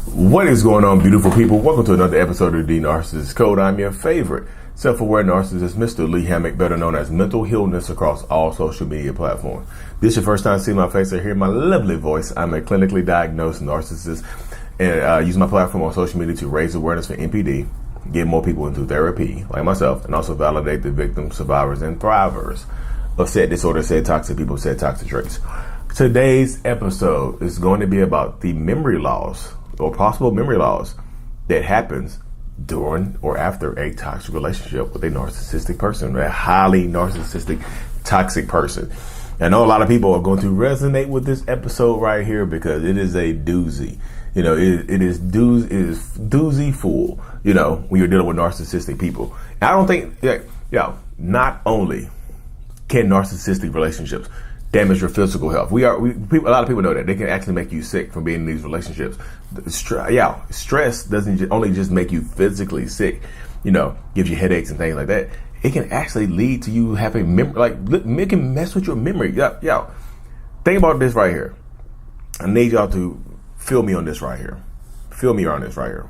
What is going on, beautiful people? Welcome to another episode of the Narcissist Code. I'm your favorite self-aware narcissist, Mr. Lee Hammock, better known as Mental Healness across all social media platforms. This is your first time seeing my face or hearing my lovely voice. I'm a clinically diagnosed narcissist and use my platform on social media to raise awareness for NPD, get more people into therapy, like myself, and also validate the victims, survivors, and thrivers of said disorder, said toxic people, said toxic traits. Today's episode is going to be about the memory loss or possible memory loss that happens during or after a toxic relationship with a narcissistic person, a highly narcissistic, toxic person. I know a lot of people are going to resonate with this episode right here because it is a doozy. You know, it is doozy full, you know, when you're dealing with narcissistic people. And I don't think, not only can narcissistic relationships damage your physical health. A lot of people know that they can actually make you sick from being in these relationships. Stress doesn't only just make you physically sick, you know, gives you headaches and things like that. It can actually lead to you having it can mess with your memory. Think about this right here. I need y'all to feel me on this right here. Feel me on this right here.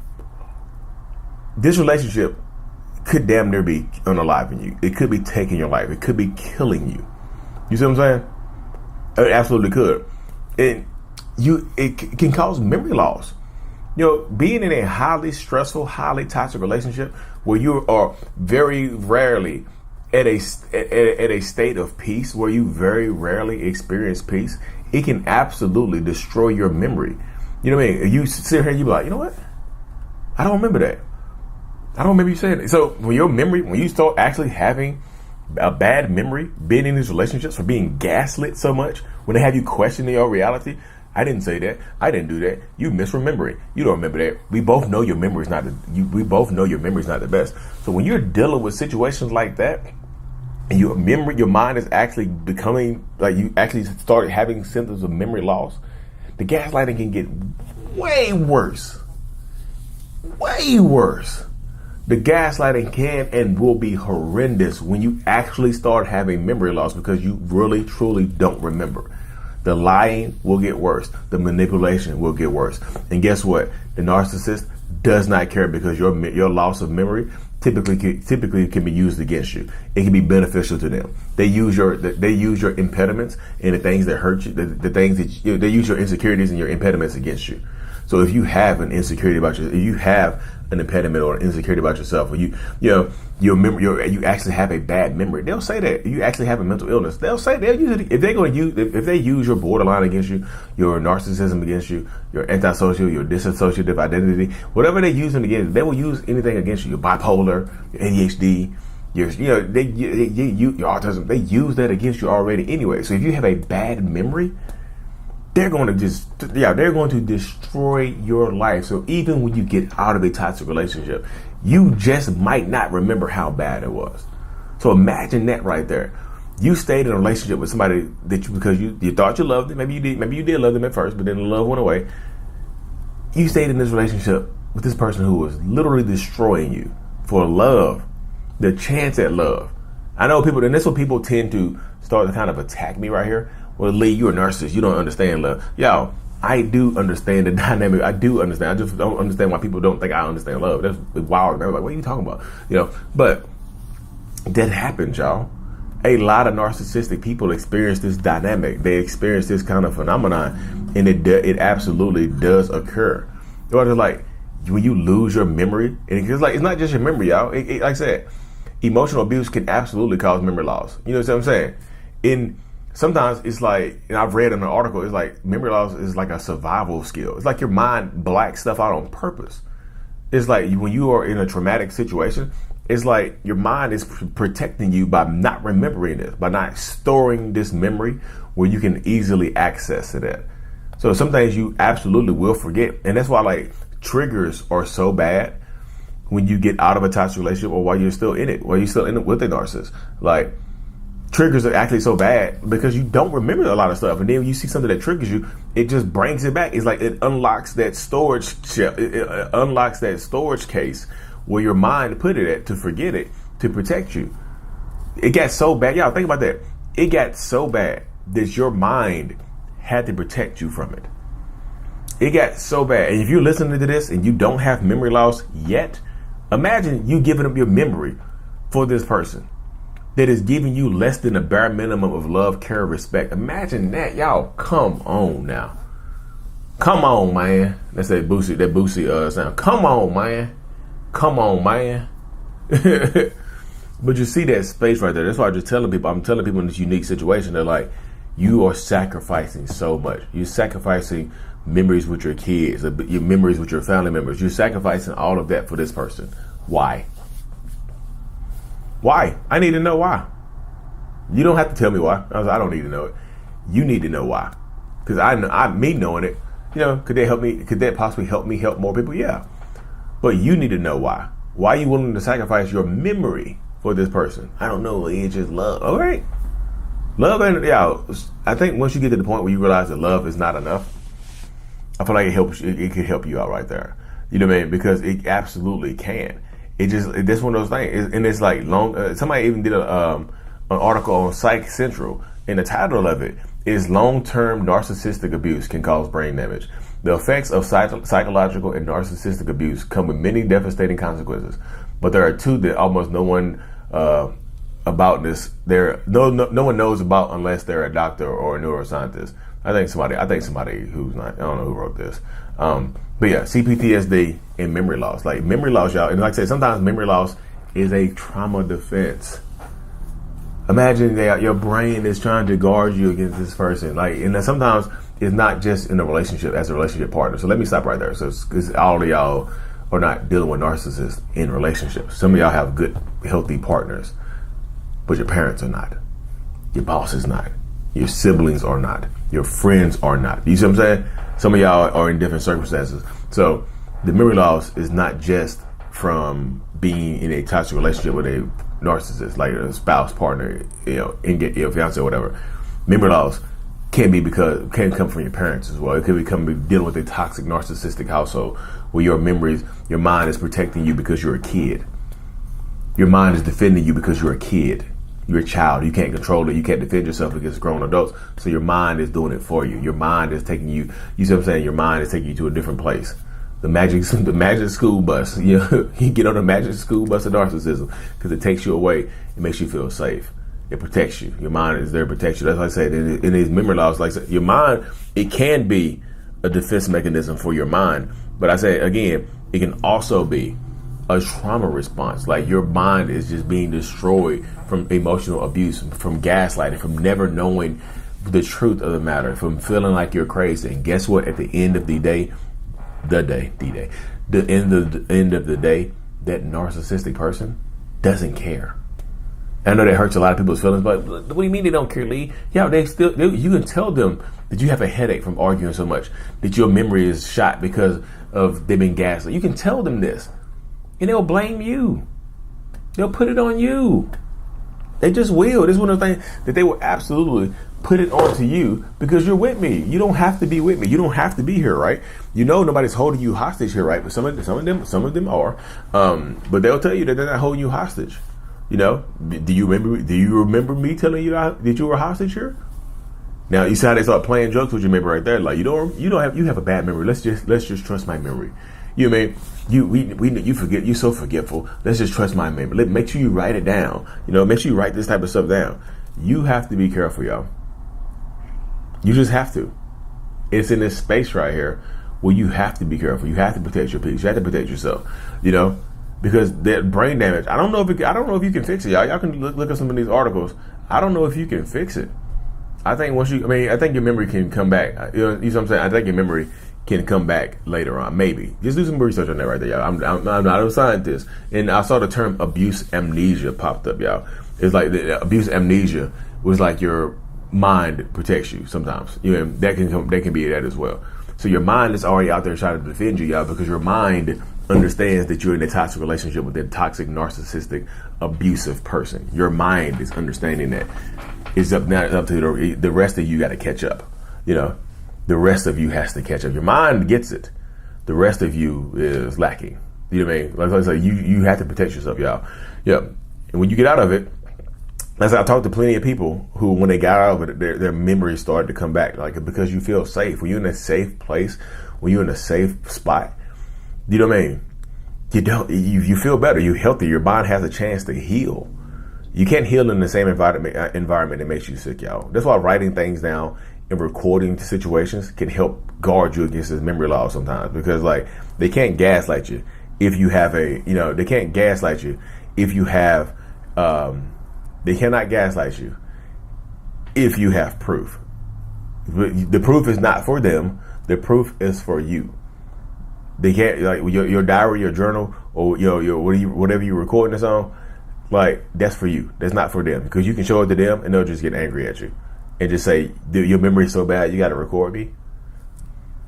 This relationship could damn near be unaliving you. It could be taking your life. It could be killing you. You see what I'm saying? It absolutely could. It can cause memory loss. You know, being in a highly stressful, highly toxic relationship where you are very rarely at a state of peace, where you very rarely experience peace, it can absolutely destroy your memory. You know what I mean? You sit here and you be like, you know what? I don't remember that. I don't remember you saying it. So when you start actually having a bad memory, being in these relationships, for being gaslit so much, when they have you questioning your reality, I didn't say that, I didn't do that, you misremember it, you don't remember that. We both know your memory is not the best. So when you're dealing with situations like that, and your mind is actually becoming like you actually started having symptoms of memory loss, the gaslighting can get way worse. Way worse. The gaslighting can and will be horrendous when you actually start having memory loss because you really, truly don't remember. The lying will get worse. The manipulation will get worse. And guess what? The narcissist does not care because your loss of memory typically can be used against you. It can be beneficial to them. They use your impediments and the things that hurt you, the things that they use your insecurities and your impediments against you. So if you have an insecurity about if you have an impediment or an insecurity about yourself, or you actually have a bad memory, they'll say that. You actually have a mental illness, they'll use it. If they use your borderline against you, your narcissism against you, your antisocial, your dissociative identity, whatever they use them against, they will use anything against you. Your bipolar, your ADHD, your autism, they use that against you already anyway. So if you have a bad memory, they're going to destroy your life. So even when you get out of a toxic relationship, you just might not remember how bad it was. So imagine that right there. You stayed in a relationship with somebody because you thought you loved them. Maybe you did love them at first, but then the love went away. You stayed in this relationship with this person who was literally destroying you for love, the chance at love. I know people, and this is what people tend to start to kind of attack me right here. Well, Lee, you're a narcissist. You don't understand love. Yo, I do understand the dynamic. I do understand. I just don't understand why people don't think I understand love. That's wild. They're like, what are you talking about? You know, but that happens, y'all. A lot of narcissistic people experience this dynamic. They experience this kind of phenomenon, and it absolutely does occur. It's like when you lose your memory, and it's not just your memory, y'all. Like I said, emotional abuse can absolutely cause memory loss. You know what I'm saying? Sometimes it's like, and I've read in an article, it's like memory loss is like a survival skill. It's like your mind blacks stuff out on purpose. It's like when you are in a traumatic situation, it's like your mind is protecting you by not remembering this, by not storing this memory where you can easily access it at. So some things you absolutely will forget. And that's why like triggers are so bad when you get out of a toxic relationship or while you're still in it, with the narcissist. Like, triggers are actually so bad because you don't remember a lot of stuff, and then when you see something that triggers you, it just brings it back. It's like it unlocks that storage case where your mind put it at to forget it, to protect you. It got so bad, y'all. Think about that. It got so bad that your mind had to protect you from it. It got so bad. And if you're listening to this and you don't have memory loss yet, imagine you giving up your memory for this person that is giving you less than the bare minimum of love, care, respect. Imagine that. Y'all, come on now. Come on, man. That's that Boosie sound. Come on, man. Come on, man. But you see that space right there. That's why I'm telling people in this unique situation, they're like, you are sacrificing so much. You're sacrificing memories with your kids, your memories with your family members. You're sacrificing all of that for this person. Why? Why? I need to know why. You don't have to tell me why. I don't need to know it. You need to know why. Because me knowing it, could that help me? Could that possibly help me help more people? Yeah. But you need to know why. Why are you willing to sacrifice your memory for this person? I don't know. It's just love. All right. Love ain't, I think once you get to the point where you realize that love is not enough, I feel like it could help you out right there. You know what I mean? Because it absolutely can. That's one of those things. And it's like somebody even did an article on Psych Central, and the title of it is Long-Term Narcissistic Abuse Can Cause Brain Damage. The effects of psychological and narcissistic abuse come with many devastating consequences, but there are two that almost no one about this. No one knows about unless they're a doctor or a neuroscientist. I think somebody who's not. I don't know who wrote this. But yeah, CPTSD and memory loss. Like memory loss, y'all. And like I said, sometimes memory loss is a trauma defense. Imagine that your brain is trying to guard you against this person. And sometimes it's not just in a relationship as a relationship partner. So let me stop right there. So because all of y'all are not dealing with narcissists in relationships. Some of y'all have good, healthy partners, but your parents are not. Your boss is not. Your siblings are not. Your friends are not. You see what I'm saying? Some of y'all are in different circumstances. So the memory loss is not just from being in a toxic relationship with a narcissist, like a spouse, partner, fiance or whatever. Memory loss can come from your parents as well. It could become dealing with a toxic narcissistic household where your mind is protecting you because you're a kid. Your mind is defending you because you're a kid. You're a child. You can't control it. You can't defend yourself against grown adults. So your mind is doing it for you. Your mind is taking you. You see what I'm saying? Your mind is taking you to a different place. The magic school bus. You get on the magic school bus of narcissism because it takes you away. It makes you feel safe. It protects you. Your mind is there to protect you. That's why I said in these memory loss, like your mind, it can be a defense mechanism for your mind. But I say again, it can also be a trauma response. Like your mind is just being destroyed from emotional abuse, from gaslighting, from never knowing the truth of the matter, from feeling like you're crazy. And guess what? At the end of the day, that narcissistic person doesn't care. I know that hurts a lot of people's feelings, but what do you mean they don't care, Lee? Yeah, you can tell them that you have a headache from arguing so much, that your memory is shot because of them being gaslit. You can tell them this, and they'll blame you. They'll put it on you. They just will. This is one of the things that they will absolutely put it onto you because you're with me. You don't have to be with me. You don't have to be here, right? Nobody's holding you hostage here, right? But some of them are. But they'll tell you that they're not holding you hostage. Do you remember me telling you that you were hostage here? Now you see how they start playing jokes with your memory right there. Like you have a bad memory. Let's just trust my memory. You mean you forget? You're so forgetful. Let's just trust my memory. Make sure you write it down. Make sure you write this type of stuff down. You have to be careful, y'all. You just have to. It's in this space right here where you have to be careful. You have to protect your peace. You have to protect yourself. Because that brain damage. I don't know if you can fix it, y'all. Y'all can look at some of these articles. I don't know if you can fix it. I think I think your memory can come back. You know what I'm saying? I think your memory can come back later on, maybe. Just do some research on that right there, y'all. I'm not a scientist, and I saw the term abuse amnesia popped up, y'all. It's like the abuse amnesia was like your mind protects you sometimes. That can be that as well. So your mind is already out there trying to defend you, y'all, because your mind understands that you're in a toxic relationship with a toxic, narcissistic, abusive person. Your mind is understanding that. It's up to the rest of you. Got to catch up. The rest of you has to catch up. Your mind gets it. The rest of you is lacking. You know what I mean? Like I said, you have to protect yourself, y'all. Yeah. And when you get out of it, As I talked to plenty of people who, when they got out of it, their memories started to come back. Like, because you feel safe. When you're in a safe place, when you're in a safe spot, you know what I mean? You feel better. You're healthy. Your body has a chance to heal. You can't heal in the same environment that makes you sick, y'all. That's why writing things down and recording situations can help guard you against this memory loss sometimes, because like they can't gaslight you if you have they can't gaslight you if you have they cannot gaslight you if you have proof. The proof is not for them. The proof is for you. They can't, like, your diary, your journal, or your whatever you're recording this on, like, that's for you. That's not for them, because you can show it to them and they'll just get angry at you and just say, your memory is so bad you got to record me.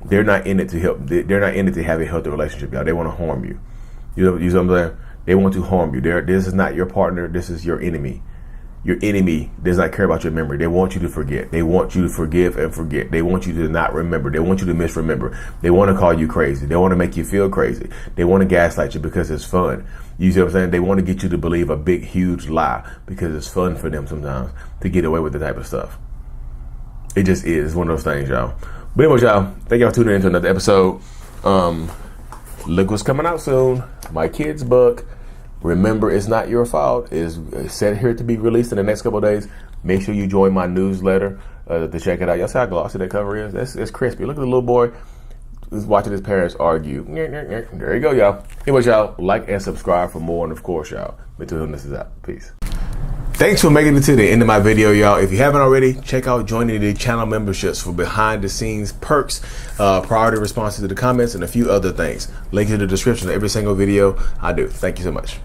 They're not in it to help. They're not in it to have a healthy relationship, y'all. They want to harm you. You know what I'm saying? They want to harm you. This is not your partner. This is your enemy. Your enemy does not care about your memory. They want you to forget. They want you to forgive and forget. They want you to not remember. They want you to misremember. They want to call you crazy. They want to make you feel crazy. They want to gaslight you because it's fun. You see what I'm saying? They want to get you to believe a big, huge lie because it's fun for them sometimes to get away with the type of stuff. It just is. It's one of those things, y'all. But anyway, y'all, thank y'all for tuning in to another episode. Look what's coming out soon. My kid's book, Remember It's Not Your Fault, is set here to be released in the next couple of days. Make sure you join my newsletter to check it out. Y'all see how glossy that cover is? It's crispy. Look at the little boy who's watching his parents argue. There you go, y'all. Anyway, y'all, like and subscribe for more. And of course, y'all, mental illness is out. Peace. Thanks for making it to the end of my video, y'all. If you haven't already, check out joining the channel memberships for behind the scenes perks, priority responses to the comments, and a few other things. Link in the description of every single video I do. Thank you so much.